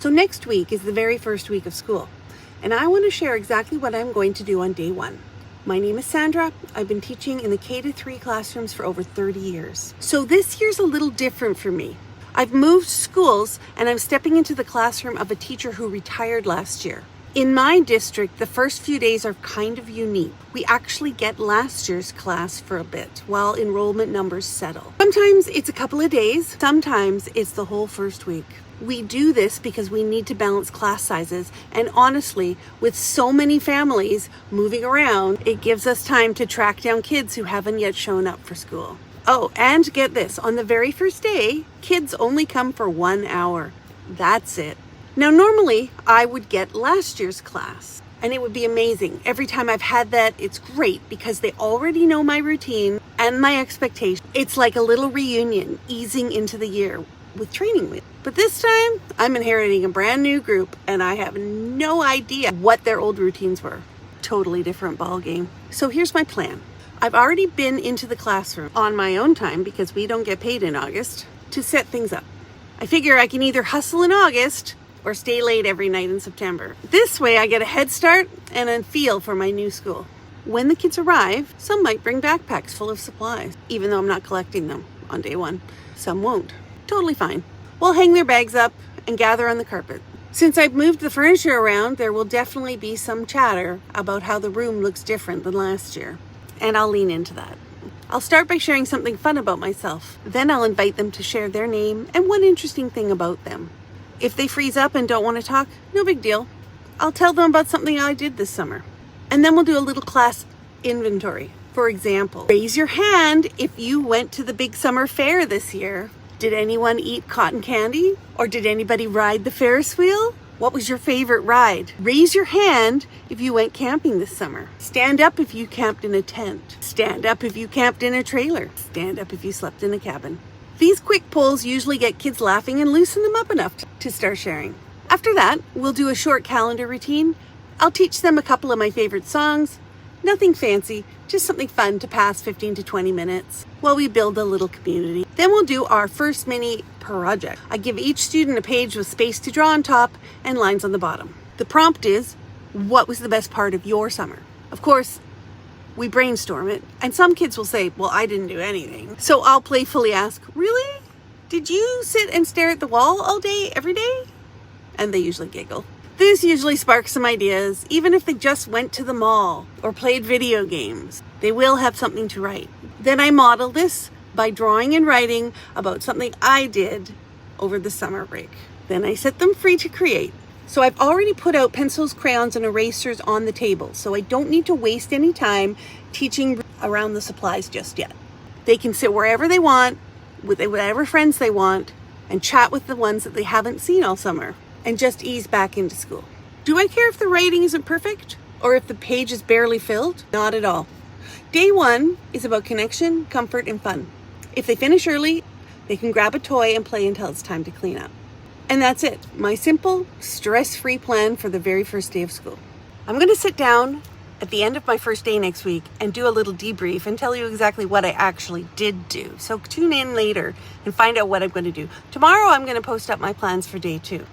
So next week is the very first week of school, and I want to share exactly what I'm going to do on day one. My name is Sandra. I've been teaching in the K-3 classrooms for over 30 years. So this year's a little different for me. I've moved schools and I'm stepping into the classroom of a teacher who retired last year. In my district, the first few days are kind of unique. We actually get last year's class for a bit while enrollment numbers settle. Sometimes it's a couple of days, sometimes it's the whole first week. We do this because we need to balance class sizes, and honestly, with so many families moving around, it gives us time to track down kids who haven't yet shown up for school. Oh, and get this, on the very first day, kids only come for 1 hour. That's it. Now, normally, I would get last year's class, and it would be amazing. Every time I've had that, it's great because they already know my routine and my expectations. It's like a little reunion, easing into the year with training wheels. But this time, I'm inheriting a brand new group, and I have no idea what their old routines were. Totally different ball game. So here's my plan. I've already been into the classroom on my own time because we don't get paid in August to set things up. I figure I can either hustle in August or stay late every night in September. This way I get a head start and a feel for my new school. When the kids arrive, some might bring backpacks full of supplies, even though I'm not collecting them on day one. Some won't. Totally fine. We'll hang their bags up and gather on the carpet. Since I've moved the furniture around, there will definitely be some chatter about how the room looks different than last year. And I'll lean into that. I'll start by sharing something fun about myself. Then I'll invite them to share their name and one interesting thing about them. If they freeze up and don't want to talk, no big deal. I'll tell them about something I did this summer. And then we'll do a little class inventory. For example, raise your hand if you went to the big summer fair this year. Did anyone eat cotton candy? Or did anybody ride the Ferris wheel? What was your favorite ride? Raise your hand if you went camping this summer. Stand up if you camped in a tent. Stand up if you camped in a trailer. Stand up if you slept in a cabin. These quick polls usually get kids laughing and loosen them up enough to start sharing. After that, we'll do a short calendar routine. I'll teach them a couple of my favorite songs. Nothing fancy, just something fun to pass 15 to 20 minutes while we build a little community. Then we'll do our first mini project. I give each student a page with space to draw on top and lines on the bottom. The prompt is, what was the best part of your summer? Of course, we brainstorm it, and some kids will say, well, I didn't do anything. So I'll playfully ask, really? Did you sit and stare at the wall all day, every day? And they usually giggle. This usually sparks some ideas, even if they just went to the mall or played video games. They will have something to write. Then I model this by drawing and writing about something I did over the summer break. Then I set them free to create. So I've already put out pencils, crayons, and erasers on the table, so I don't need to waste any time teaching around the supplies just yet. They can sit wherever they want, with whatever friends they want, and chat with the ones that they haven't seen all summer, and just ease back into school. Do I care if the writing isn't perfect? Or if the page is barely filled? Not at all. Day one is about connection, comfort, and fun. If they finish early, they can grab a toy and play until it's time to clean up. And that's it. My simple, stress-free plan for the very first day of school. I'm going to sit down at the end of my first day next week and do a little debrief and tell you exactly what I actually did do. So tune in later and find out what I'm going to do. Tomorrow, I'm going to post up my plans for day two.